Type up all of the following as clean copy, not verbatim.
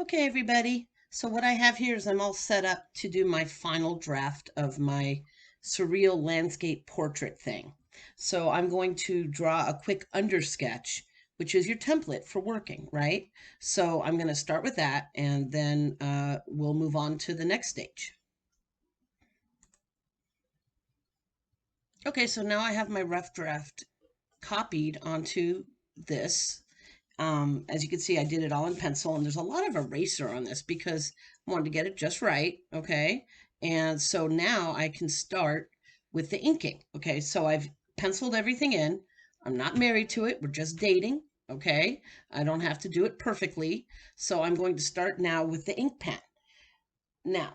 Okay, everybody. So what I have here is I'm all set up to do my final draft of my surreal landscape portrait thing. So I'm going to draw a quick undersketch, which is your template for working, right? So I'm going to start with that, and then we'll move on to the next stage. Okay, so now I have my rough draft copied onto this. As you can see, I did it all in pencil, and there's a lot of eraser on this because I wanted to get it just right, okay? And so now I can start with the inking, okay? So I've penciled everything in. I'm not married to it. We're just dating, okay? I don't have to do it perfectly. So I'm going to start now with the ink pen. Now,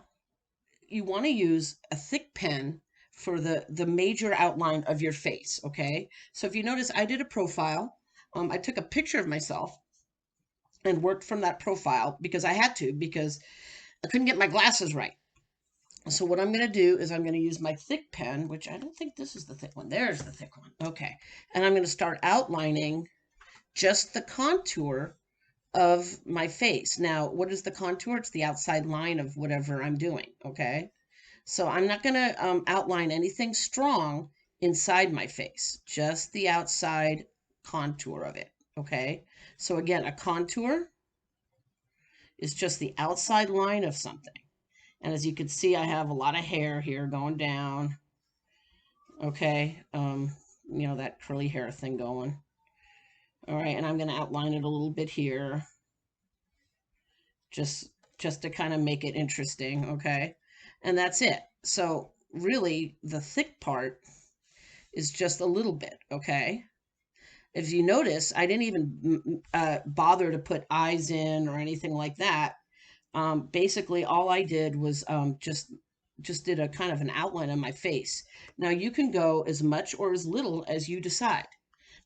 you want to use a thick pen for the major outline of your face, okay? So if you notice, I did a profile. I took a picture of myself and worked from that profile because I had to, because I couldn't get my glasses right. So what I'm going to do is I'm going to use my thick pen, which I don't think this is the thick one. There's the thick one. Okay. And I'm going to start outlining just the contour of my face. Now, what is the contour? It's the outside line of whatever I'm doing. Okay. So I'm not going to outline anything strong inside my face, just the outside contour of it. Okay. So again, a contour is just the outside line of something. And as you can see, I have a lot of hair here going down. Okay. You know, that curly hair thing going. All right. And I'm going to outline it a little bit here. Just to kind of make it interesting. Okay. And that's it. So really the thick part is just a little bit. Okay. If you notice, I didn't even bother to put eyes in or anything like that. Basically all I did was just did a kind of an outline on my face. Now you can go as much or as little as you decide.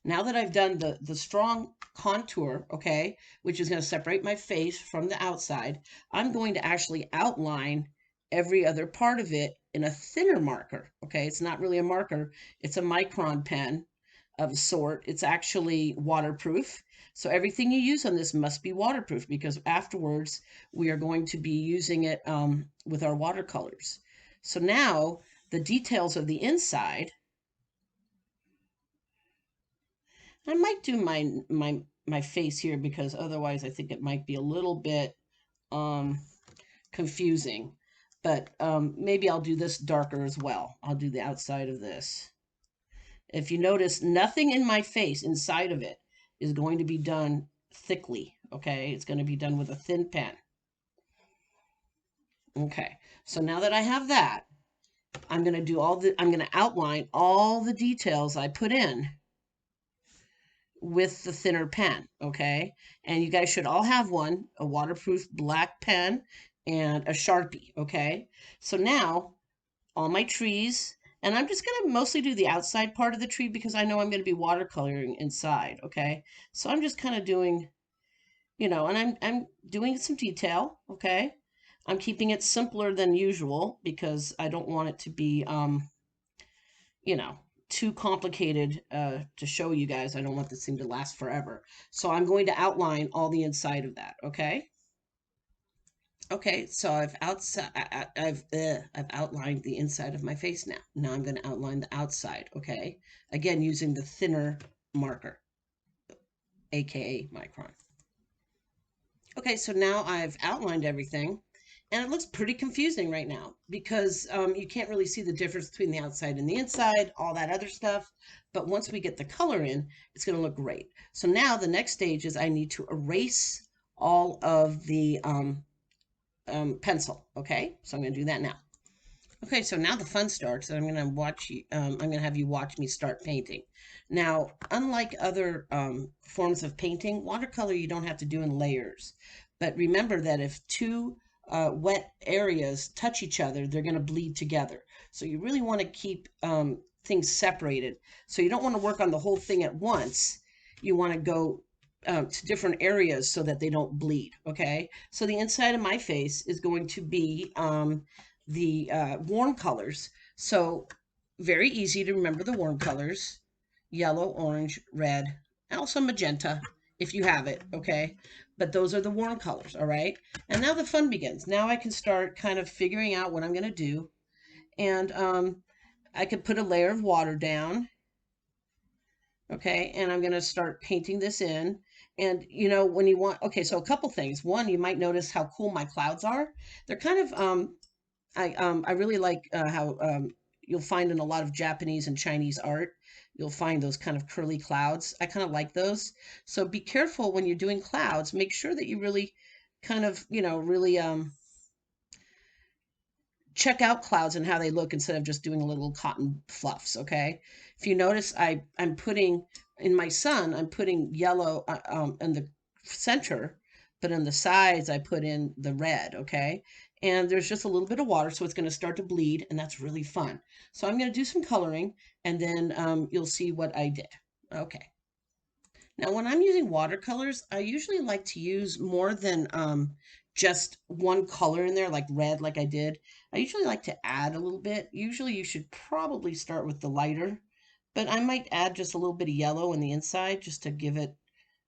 Now that I've done the strong contour, okay, which is going to separate my face from the outside, I'm going to actually outline every other part of it in a thinner marker. Okay, it's not really a marker, it's a micron pen of a sort. It's actually waterproof. So everything you use on this must be waterproof, because afterwards we are going to be using it with our watercolors. So now the details of the inside, I might do my face here because otherwise I think it might be a little bit um, confusing. But maybe I'll do this darker as well. I'll do the outside of this. If you notice, nothing in my face inside of it is going to be done thickly, okay? It's going to be done with a thin pen. Okay, so now that I have that, I'm going to outline all the details I put in with the thinner pen, okay? And you guys should all have one, a waterproof black pen and a Sharpie, okay? So now all my trees, and I'm just going to mostly do the outside part of the tree because I know I'm going to be watercoloring inside, okay? So I'm just kind of doing, you know, and I'm doing some detail, okay? I'm keeping it simpler than usual because I don't want it to be, you know, too complicated to show you guys. I don't want this thing to last forever. So I'm going to outline all the inside of that, okay? Okay, so I've outlined the inside of my face now. Now I'm going to outline the outside, okay? Again, using the thinner marker, aka micron. Okay, so now I've outlined everything, and it looks pretty confusing right now because you can't really see the difference between the outside and the inside, all that other stuff. But once we get the color in, it's going to look great. So now the next stage is I need to erase all of the pencil. Okay, so I'm going to do that now. Okay, so now the fun starts. I'm going to watch you. I'm going to have you watch me start painting. Now, unlike other forms of painting, watercolor you don't have to do in layers. But remember that if two wet areas touch each other, they're going to bleed together. So you really want to keep things separated. So you don't want to work on the whole thing at once. You want to go to different areas so that they don't bleed. Okay, so the inside of my face is going to be the warm colors. So very easy to remember the warm colors: yellow, orange, red, and also magenta if you have it, okay? But those are the warm colors, all right? And now the fun begins. Now I can start kind of figuring out what I'm going to do. And I could put a layer of water down, okay? And I'm going to start painting this in. And you know, when you want, okay, so a couple things. One, you might notice how cool my clouds are. They're kind of I really like how you'll find in a lot of Japanese and Chinese art, you'll find those kind of curly clouds. I kind of like those. So be careful when you're doing clouds. Make sure that you really kind of, you know, really check out clouds and how they look instead of just doing little cotton fluffs, okay? If you notice, I'm putting, in my sun, I'm putting yellow in the center, but in the sides, I put in the red, okay? And there's just a little bit of water, so it's going to start to bleed, and that's really fun. So I'm going to do some coloring, and then you'll see what I did. Okay. Now, when I'm using watercolors, I usually like to use more than just one color in there, like red, like I did. I usually like to add a little bit. Usually, you should probably start with the lighter, but I might add just a little bit of yellow in the inside just to give it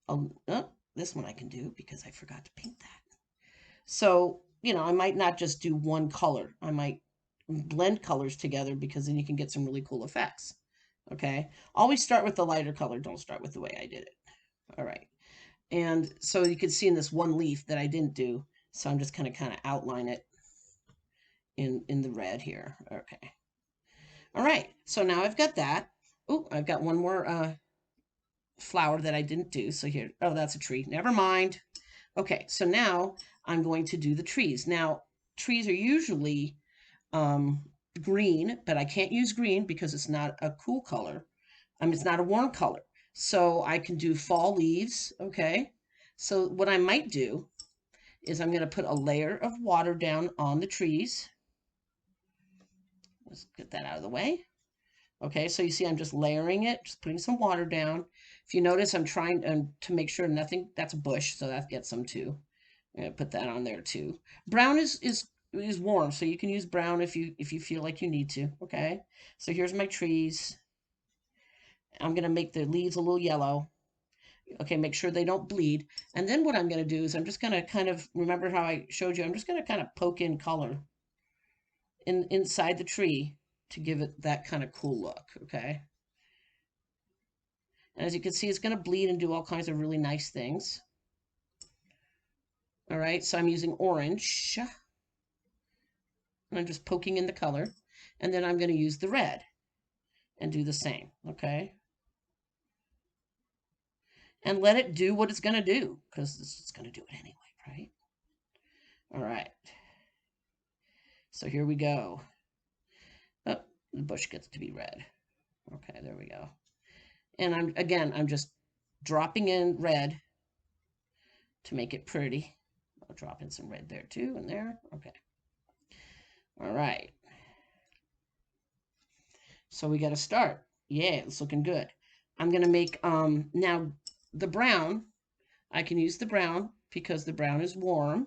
a. Oh, this one I can do because I forgot to paint that. So, you know, I might not just do one color. I might blend colors together because then you can get some really cool effects. Okay. Always start with the lighter color. Don't start with the way I did it. All right. And so you can see in this one leaf that I didn't do. So I'm just kind of outline it in the red here. Okay. All right. So now I've got that. Oh, I've got one more flower that I didn't do. So here, oh, that's a tree. Never mind. Okay. So now I'm going to do the trees. Now, trees are usually green, but I can't use green because it's not a cool color. It's not a warm color. So I can do fall leaves, okay? So what I might do is I'm going to put a layer of water down on the trees. Let's get that out of the way. Okay, so you see I'm just layering it, just putting some water down. If you notice, I'm trying to make sure nothing, that's a bush, so that gets some too. I'm going to put that on there too. Brown is warm, so you can use brown if you feel like you need to, okay? So here's my trees. I'm going to make the leaves a little yellow. Okay, make sure they don't bleed. And then what I'm going to do is I'm just going to kind of, remember how I showed you, I'm just going to kind of poke in color inside the tree to give it that kind of cool look, okay? And as you can see, it's going to bleed and do all kinds of really nice things. All right, so I'm using orange. And I'm just poking in the color. And then I'm going to use the red and do the same, okay? And let it do what it's going to do, because it's going to do it anyway, right? All right. So here we go. Oh, the bush gets to be red. Okay, there we go. And I'm just dropping in red to make it pretty. I'll drop in some red there too, and there. Okay. All right. So we got to start. Yeah, it's looking good. I'm going to make, now the brown, I can use the brown because the brown is warm.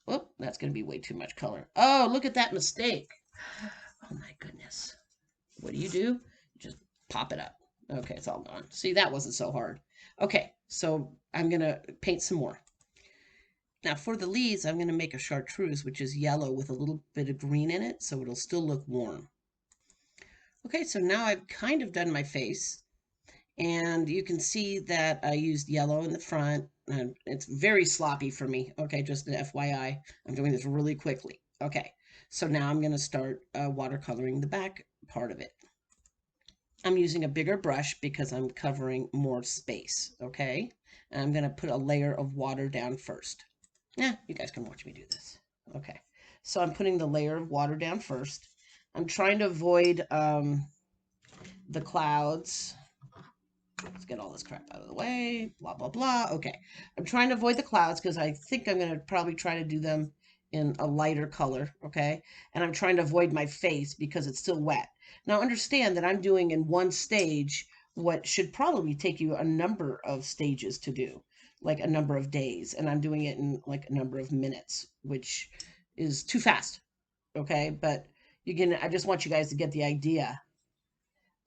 Oh, that's going to be way too much color. Oh, look at that mistake. Oh my goodness. What do? You just pop it up. Okay, it's all gone. See, that wasn't so hard. Okay, so I'm going to paint some more. Now for the leaves, I'm going to make a chartreuse, which is yellow with a little bit of green in it, so it'll still look warm. Okay, so now I've kind of done my face, and you can see that I used yellow in the front, and it's very sloppy for me. Okay, just an FYI, I'm doing this really quickly. Okay, so now I'm going to start watercoloring the back part of it. I'm using a bigger brush because I'm covering more space, okay? And I'm going to put a layer of water down first. Yeah, you guys can watch me do this. Okay, so I'm putting the layer of water down first. I'm trying to avoid the clouds. Let's get all this crap out of the way. Blah, blah, blah. Okay, I'm trying to avoid the clouds because I think I'm going to probably try to do them in a lighter color, okay? And I'm trying to avoid my face because it's still wet. Now understand that I'm doing in one stage what should probably take you a number of stages to do, like a number of days, and I'm doing it in like a number of minutes, which is too fast, okay? But you can, I just want you guys to get the idea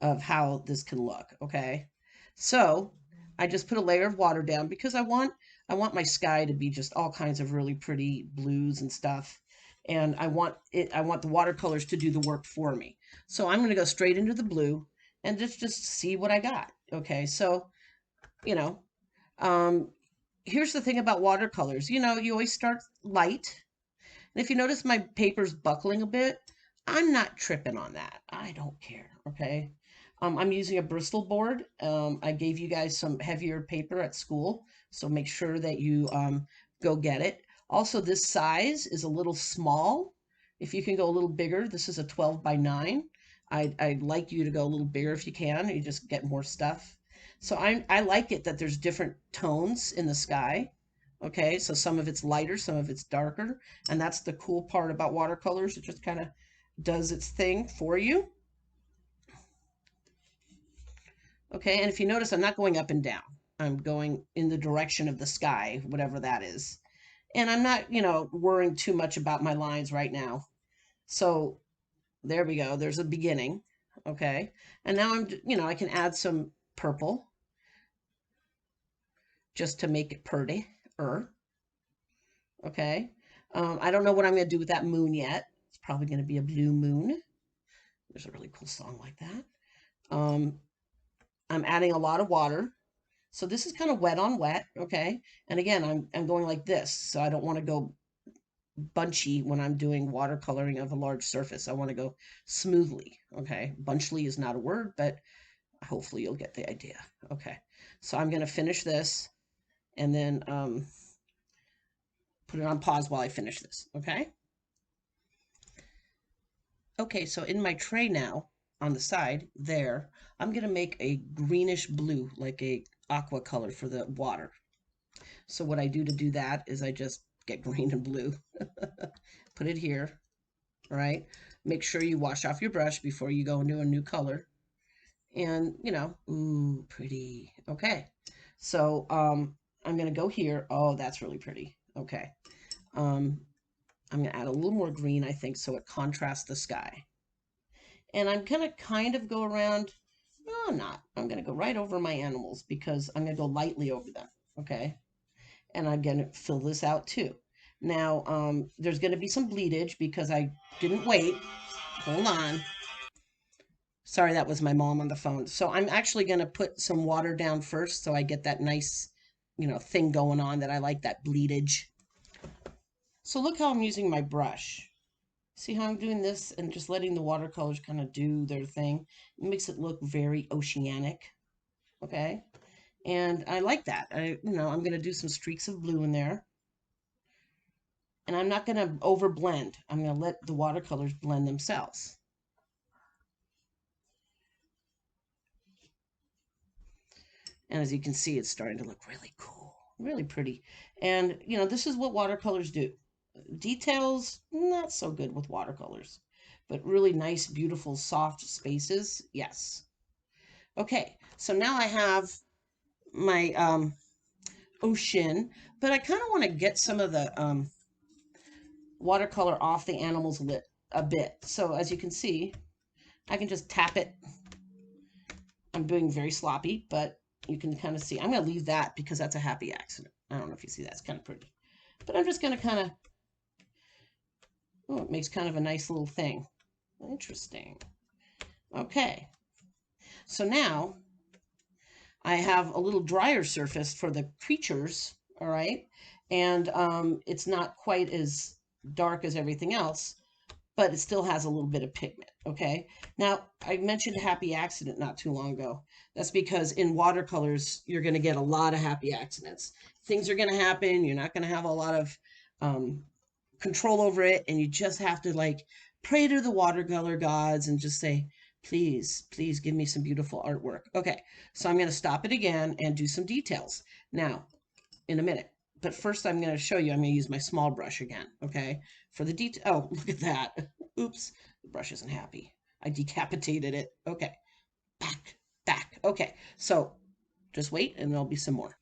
of how this can look, okay? So I just put a layer of water down because I want my sky to be just all kinds of really pretty blues and stuff. And I want the watercolors to do the work for me. So I'm going to go straight into the blue and just see what I got. Okay. So, you know, um here's the thing about watercolors. You always start light. And if you notice my paper's buckling a bit, I'm not tripping on that. I don't care, okay? I'm using a Bristol board. I gave you guys some heavier paper at school, so make sure that you go get it. Also, this size is a little small. If you can go a little bigger, this is a 12 by 9. I'd like you to go a little bigger if you can. You just get more stuff. So I like it that there's different tones in the sky. Okay, so some of it's lighter, some of it's darker, and that's the cool part about watercolors. It just kind of does its thing for you. Okay, and if you notice, I'm not going up and down. I'm going in the direction of the sky, whatever that is. And I'm not, worrying too much about my lines right now. So there we go. There's a beginning. Okay, and now I can add some purple just to make it pretty. Okay. I don't know what I'm going to do with that moon yet. It's probably going to be a blue moon. There's a really cool song like that. I'm adding a lot of water. So this is kind of wet on wet, okay? And again, I'm going like this, so I don't want to go bunchy when I'm doing watercoloring of a large surface. I want to go smoothly, okay? Bunchly is not a word, but hopefully you'll get the idea. Okay, so I'm going to finish this and then put it on pause while I finish this, okay? Okay, so in my tray now, on the side there, I'm going to make a greenish blue, like a aqua color for the water. So what I do to do that is I just get green and blue, put it here, all right? Make sure you wash off your brush before you go into a new color. And, ooh, pretty. Okay, so I'm going to go here. Oh, that's really pretty. Okay. I'm going to add a little more green, I think, so it contrasts the sky. And I'm going to kind of go around, no, I'm not. I'm going to go right over my animals because I'm going to go lightly over them, okay? And I'm going to fill this out too. Now, there's going to be some bleedage because I didn't wait. Hold on. Sorry, that was my mom on the phone. So I'm actually going to put some water down first so I get that nice, thing going on that I like, that bleedage. So look how I'm using my brush. See how I'm doing this and just letting the watercolors kind of do their thing? It makes it look very oceanic. Okay. And I like that. I'm going to do some streaks of blue in there. And I'm not going to over blend. I'm going to let the watercolors blend themselves. And as you can see, it's starting to look really cool, really pretty. And, this is what watercolors do. Details, not so good with watercolors, but really nice, beautiful, soft spaces, yes. Okay, so now I have my ocean, but I kind of want to get some of the watercolor off the animal's lip a bit. So as you can see, I can just tap it. I'm doing very sloppy, but you can kind of see. I'm going to leave that because that's a happy accident. I don't know if you see that. It's kind of pretty. But I'm just going to kind of, oh, it makes kind of a nice little thing. Interesting. Okay. So now I have a little drier surface for the creatures, all right? And it's not quite as dark as everything else, but it still has a little bit of pigment, okay? Now, I mentioned happy accident not too long ago. That's because in watercolors, you're going to get a lot of happy accidents. Things are going to happen. You're not going to have a lot of control over it, and you just have to, like, pray to the watercolor gods and just say, please, please give me some beautiful artwork. Okay, so I'm going to stop it again and do some details. Now, in a minute. But first I'm going to show you, I'm going to use my small brush again, okay? For the detail, oh, look at that. Oops, the brush isn't happy. I decapitated it. Okay, back. Okay, so just wait and there'll be some more.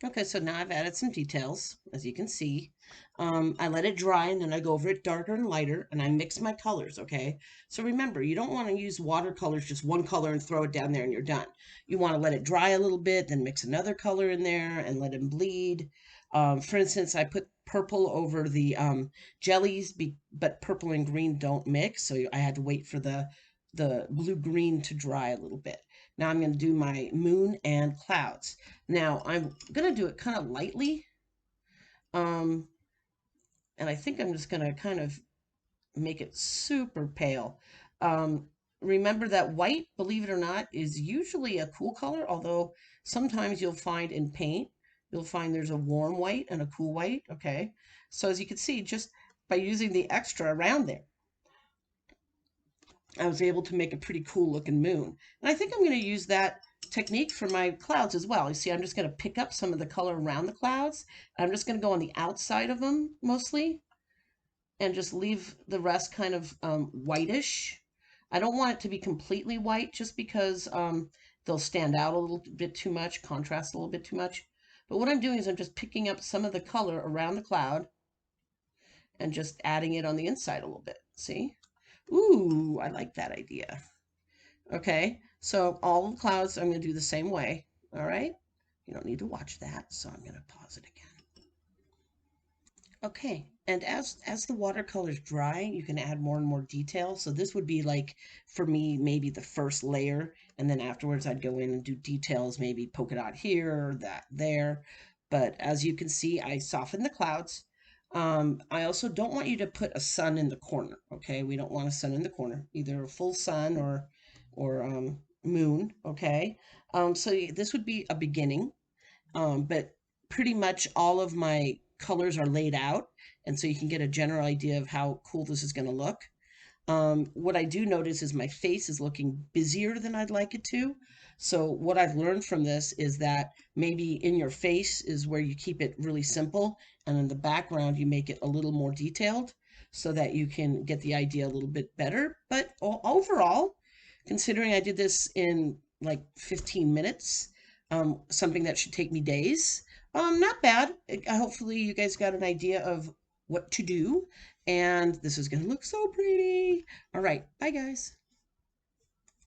Okay, so now I've added some details, as you can see. I let it dry and then I go over it darker and lighter and I mix my colors, okay? So remember, you don't want to use watercolors, just one color and throw it down there and you're done. You want to let it dry a little bit, then mix another color in there and let it bleed. For instance, I put purple over the jellies, but purple and green don't mix, so I had to wait for the blue-green to dry a little bit. Now I'm going to do my moon and clouds. Now I'm going to do it kind of lightly. Um, and I think I'm just going to kind of make it super pale. Um, remember that white, believe it or not, is usually a cool color, although sometimes you'll find in paint, you'll find there's a warm white and a cool white, okay? So as you can see, just by using the extra around there, I was able to make a pretty cool looking moon. And I think I'm going to use that technique for my clouds as well. You see, I'm just going to pick up some of the color around the clouds. I'm just going to go on the outside of them mostly and just leave the rest kind of whitish. I don't want it to be completely white just because they'll stand out a little bit too much, contrast a little bit too much. But what I'm doing is I'm just picking up some of the color around the cloud and just adding it on the inside a little bit. See? Ooh, I like that idea. Okay, so all the clouds I'm going to do the same way. All right, you don't need to watch that, so I'm going to pause it again. Okay, and as the watercolors dry, you can add more and more detail. So this would be like, for me, maybe the first layer, and then afterwards I'd go in and do details, maybe polka dot here, that there. But as you can see, I soften the clouds. I also don't want you to put a sun in the corner, okay? We don't want a sun in the corner, either a full sun or moon, okay? So this would be a beginning. But pretty much all of my colors are laid out, and so you can get a general idea of how cool this is going to look. What I do notice is my face is looking busier than I'd like it to. So what I've learned from this is that maybe in your face is where you keep it really simple, and in the background you make it a little more detailed so that you can get the idea a little bit better. But overall, considering I did this in like 15 minutes, something that should take me days, not bad. Hopefully you guys got an idea of what to do, and this is going to look so pretty. All right, bye guys.